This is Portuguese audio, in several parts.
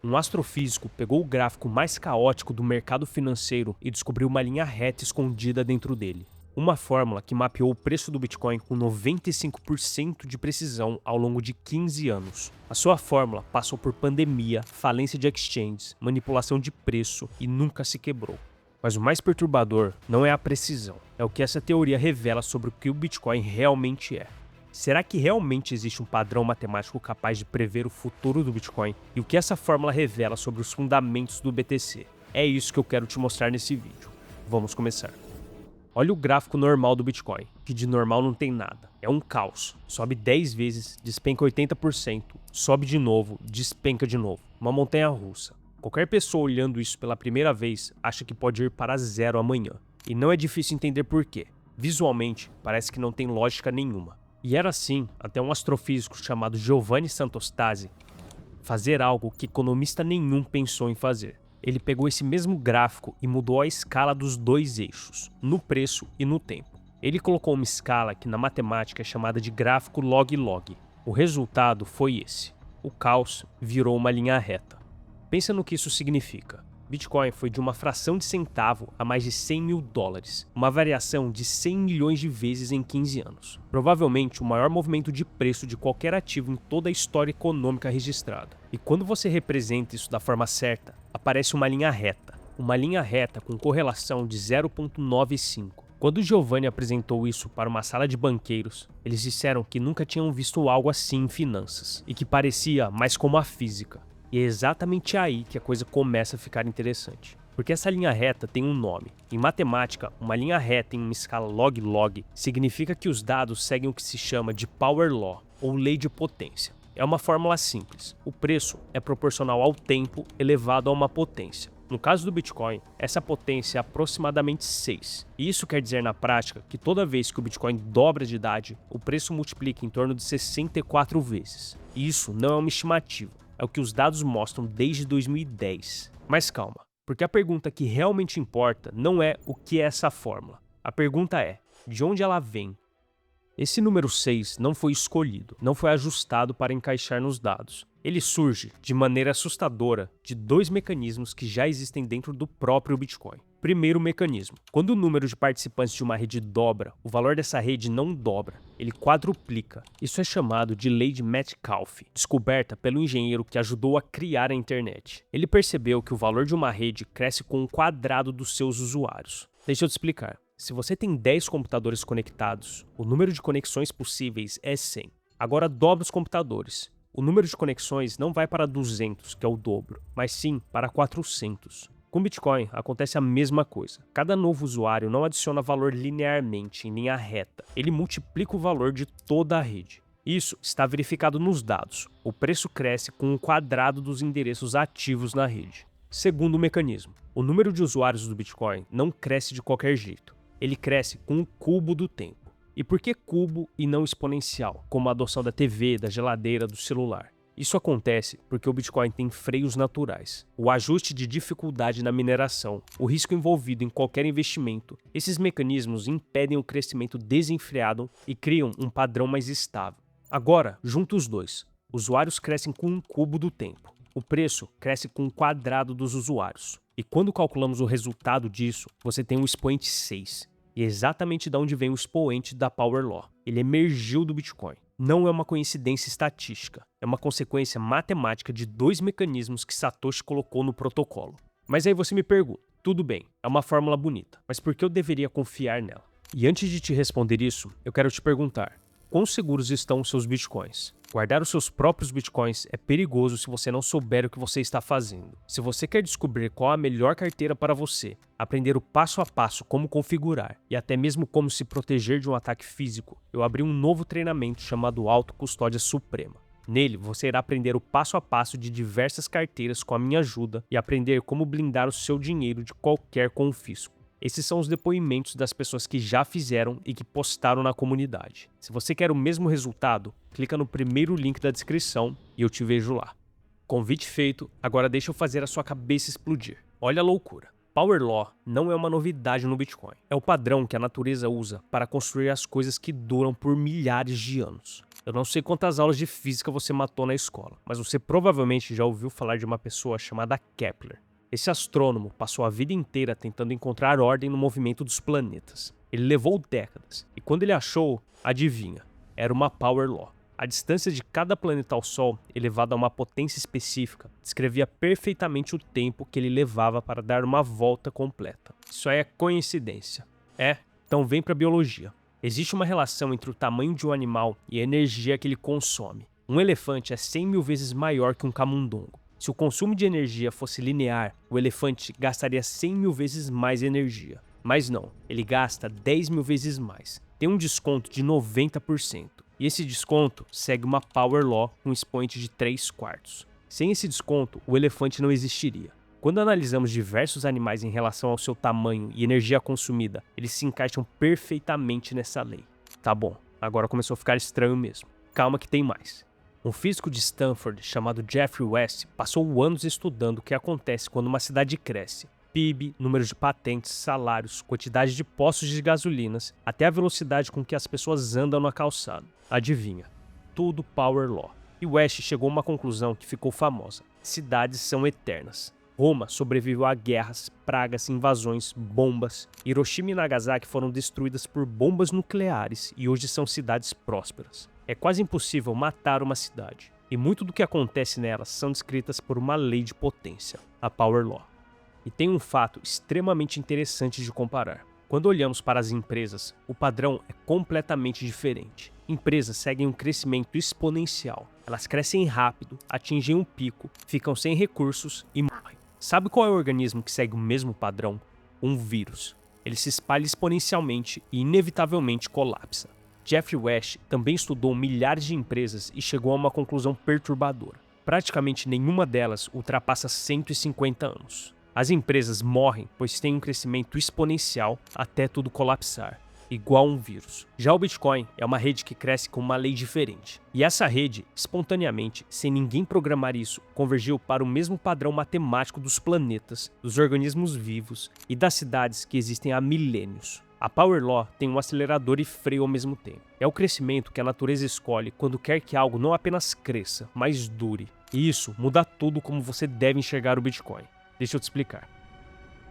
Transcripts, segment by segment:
Um astrofísico pegou o gráfico mais caótico do mercado financeiro e descobriu uma linha reta escondida dentro dele. Uma fórmula que mapeou o preço do Bitcoin com 95% de precisão ao longo de 15 anos. A sua fórmula passou por pandemia, falência de exchanges, manipulação de preço e nunca se quebrou. Mas o mais perturbador não é a precisão, é o que essa teoria revela sobre o que o Bitcoin realmente é. Será que realmente existe um padrão matemático capaz de prever o futuro do Bitcoin? E o que essa fórmula revela sobre os fundamentos do BTC? É isso que eu quero te mostrar nesse vídeo. Vamos começar. Olha o gráfico normal do Bitcoin, que de normal não tem nada. É um caos. Sobe 10 vezes, despenca 80%, sobe de novo, despenca de novo. Uma montanha russa. Qualquer pessoa olhando isso pela primeira vez acha que pode ir para zero amanhã. E não é difícil entender por quê. Visualmente, parece que não tem lógica nenhuma. E era assim até um astrofísico chamado Giovanni Santostasi fazer algo que economista nenhum pensou em fazer. Ele pegou esse mesmo gráfico e mudou a escala dos dois eixos, no preço e no tempo. Ele colocou uma escala que na matemática é chamada de gráfico log-log. O resultado foi esse. O caos virou uma linha reta. Pensa no que isso significa. Bitcoin foi de uma fração de centavo a mais de 100 mil dólares, uma variação de 100 milhões de vezes em 15 anos. Provavelmente o maior movimento de preço de qualquer ativo em toda a história econômica registrada. E quando você representa isso da forma certa, aparece uma linha reta com correlação de 0,95. Quando Giovanni apresentou isso para uma sala de banqueiros, eles disseram que nunca tinham visto algo assim em finanças, e que parecia mais como a física. E é exatamente aí que a coisa começa a ficar interessante. Porque essa linha reta tem um nome. Em matemática, uma linha reta em uma escala log-log significa que os dados seguem o que se chama de Power Law, ou lei de potência. É uma fórmula simples. O preço é proporcional ao tempo elevado a uma potência. No caso do Bitcoin, essa potência é aproximadamente 6. E isso quer dizer na prática que toda vez que o Bitcoin dobra de idade, o preço multiplica em torno de 64 vezes. E isso não é uma estimativa. É o que os dados mostram desde 2010. Mas calma, porque a pergunta que realmente importa não é o que é essa fórmula. A pergunta é, de onde ela vem? Esse número 6 não foi escolhido, não foi ajustado para encaixar nos dados. Ele surge, de maneira assustadora, de dois mecanismos que já existem dentro do próprio Bitcoin. Primeiro mecanismo. Quando o número de participantes de uma rede dobra, o valor dessa rede não dobra, ele quadruplica. Isso é chamado de lei de Metcalfe, descoberta pelo engenheiro que ajudou a criar a internet. Ele percebeu que o valor de uma rede cresce com o quadrado dos seus usuários. Deixa eu te explicar. Se você tem 10 computadores conectados, o número de conexões possíveis é 100. Agora dobra os computadores. O número de conexões não vai para 200, que é o dobro, mas sim para 400. Com Bitcoin acontece a mesma coisa. Cada novo usuário não adiciona valor linearmente, em linha reta. Ele multiplica o valor de toda a rede. Isso está verificado nos dados. O preço cresce com o quadrado dos endereços ativos na rede. Segundo mecanismo. O número de usuários do Bitcoin não cresce de qualquer jeito. Ele cresce com o cubo do tempo. E por que cubo e não exponencial, como a adoção da TV, da geladeira, do celular? Isso acontece porque o Bitcoin tem freios naturais. O ajuste de dificuldade na mineração, o risco envolvido em qualquer investimento, esses mecanismos impedem o crescimento desenfreado e criam um padrão mais estável. Agora, junta os dois. Usuários crescem com um cubo do tempo. O preço cresce com o quadrado dos usuários. E quando calculamos o resultado disso, você tem um expoente 6. E é exatamente de onde vem o expoente da Power Law. Ele emergiu do Bitcoin. Não é uma coincidência estatística, é uma consequência matemática de dois mecanismos que Satoshi colocou no protocolo. Mas aí você me pergunta, tudo bem, é uma fórmula bonita, mas por que eu deveria confiar nela? E antes de te responder isso, eu quero te perguntar, quão seguros estão os seus bitcoins? Guardar os seus próprios bitcoins é perigoso se você não souber o que você está fazendo. Se você quer descobrir qual a melhor carteira para você, aprender o passo a passo como configurar e até mesmo como se proteger de um ataque físico, eu abri um novo treinamento chamado Auto Custódia Suprema. Nele, você irá aprender o passo a passo de diversas carteiras com a minha ajuda e aprender como blindar o seu dinheiro de qualquer confisco. Esses são os depoimentos das pessoas que já fizeram e que postaram na comunidade. Se você quer o mesmo resultado, clica no primeiro link da descrição e eu te vejo lá. Convite feito, agora deixa eu fazer a sua cabeça explodir. Olha a loucura. Power Law não é uma novidade no Bitcoin. É o padrão que a natureza usa para construir as coisas que duram por milhares de anos. Eu não sei quantas aulas de física você matou na escola, mas você provavelmente já ouviu falar de uma pessoa chamada Kepler. Esse astrônomo passou a vida inteira tentando encontrar ordem no movimento dos planetas. Ele levou décadas, e quando ele achou, adivinha, era uma Power Law. A distância de cada planeta ao Sol, elevada a uma potência específica, descrevia perfeitamente o tempo que ele levava para dar uma volta completa. Isso aí é coincidência. Então vem para a biologia. Existe uma relação entre o tamanho de um animal e a energia que ele consome. Um elefante é 100 mil vezes maior que um camundongo. Se o consumo de energia fosse linear, o elefante gastaria 100 mil vezes mais energia. Mas não, ele gasta 10 mil vezes mais. Tem um desconto de 90%. E esse desconto segue uma Power Law com expoente de 3/4. Sem esse desconto, o elefante não existiria. Quando analisamos diversos animais em relação ao seu tamanho e energia consumida, eles se encaixam perfeitamente nessa lei. Tá bom, agora começou a ficar estranho mesmo. Calma que tem mais. Um físico de Stanford chamado Jeffrey West passou anos estudando o que acontece quando uma cidade cresce. PIB, número de patentes, salários, quantidade de postos de gasolinas, até a velocidade com que as pessoas andam na calçada. Adivinha? Tudo Power Law. E West chegou a uma conclusão que ficou famosa. Cidades são eternas. Roma sobreviveu a guerras, pragas, invasões, bombas. Hiroshima e Nagasaki foram destruídas por bombas nucleares e hoje são cidades prósperas. É quase impossível matar uma cidade. E muito do que acontece nelas são descritas por uma lei de potência, a Power Law. E tem um fato extremamente interessante de comparar. Quando olhamos para as empresas, o padrão é completamente diferente. Empresas seguem um crescimento exponencial. Elas crescem rápido, atingem um pico, ficam sem recursos e morrem. Sabe qual é o organismo que segue o mesmo padrão? Um vírus. Ele se espalha exponencialmente e inevitavelmente colapsa. Jeffrey West também estudou milhares de empresas e chegou a uma conclusão perturbadora. Praticamente nenhuma delas ultrapassa 150 anos. As empresas morrem pois têm um crescimento exponencial até tudo colapsar, igual um vírus. Já o Bitcoin é uma rede que cresce com uma lei diferente. E essa rede, espontaneamente, sem ninguém programar isso, convergiu para o mesmo padrão matemático dos planetas, dos organismos vivos e das cidades que existem há milênios. A Power Law tem um acelerador e freio ao mesmo tempo. É o crescimento que a natureza escolhe quando quer que algo não apenas cresça, mas dure. E isso muda tudo como você deve enxergar o Bitcoin. Deixa eu te explicar.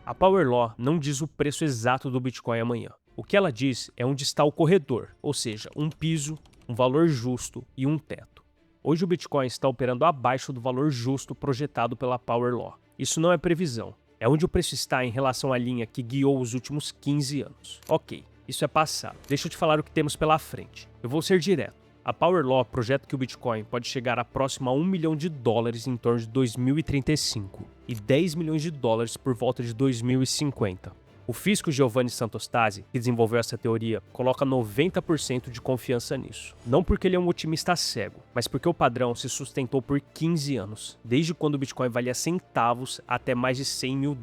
A Power Law não diz o preço exato do Bitcoin amanhã. O que ela diz é onde está o corredor, ou seja, um piso, um valor justo e um teto. Hoje o Bitcoin está operando abaixo do valor justo projetado pela Power Law. Isso não é previsão, é onde o preço está em relação à linha que guiou os últimos 15 anos. Ok, isso é passado. Deixa eu te falar o que temos pela frente. Eu vou ser direto. A Power Law projeta que o Bitcoin pode chegar a próximo a $1 milhão em torno de 2035 e $10 milhões por volta de 2050. O físico Giovanni Santostasi, que desenvolveu essa teoria, coloca 90% de confiança nisso. Não porque ele é um otimista cego, mas porque o padrão se sustentou por 15 anos, desde quando o Bitcoin valia centavos até mais de $100 mil.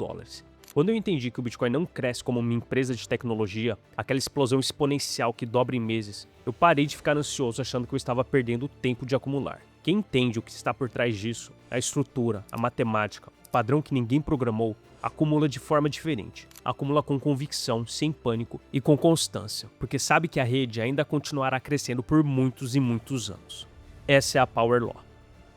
Quando eu entendi que o Bitcoin não cresce como uma empresa de tecnologia, aquela explosão exponencial que dobra em meses, eu parei de ficar ansioso achando que eu estava perdendo o tempo de acumular. Quem entende o que está por trás disso, a estrutura, a matemática, o padrão que ninguém programou, acumula de forma diferente. Acumula com convicção, sem pânico e com constância, porque sabe que a rede ainda continuará crescendo por muitos e muitos anos. Essa é a Power Law.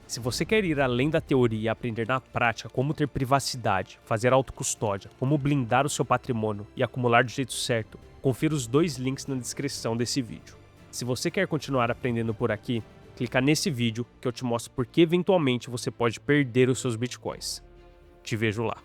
Se você quer ir além da teoria e aprender na prática como ter privacidade, fazer autocustódia, como blindar o seu patrimônio e acumular do jeito certo, confira os 2 links na descrição desse vídeo. Se você quer continuar aprendendo por aqui, clica nesse vídeo que eu te mostro por que eventualmente você pode perder os seus bitcoins. Te vejo lá.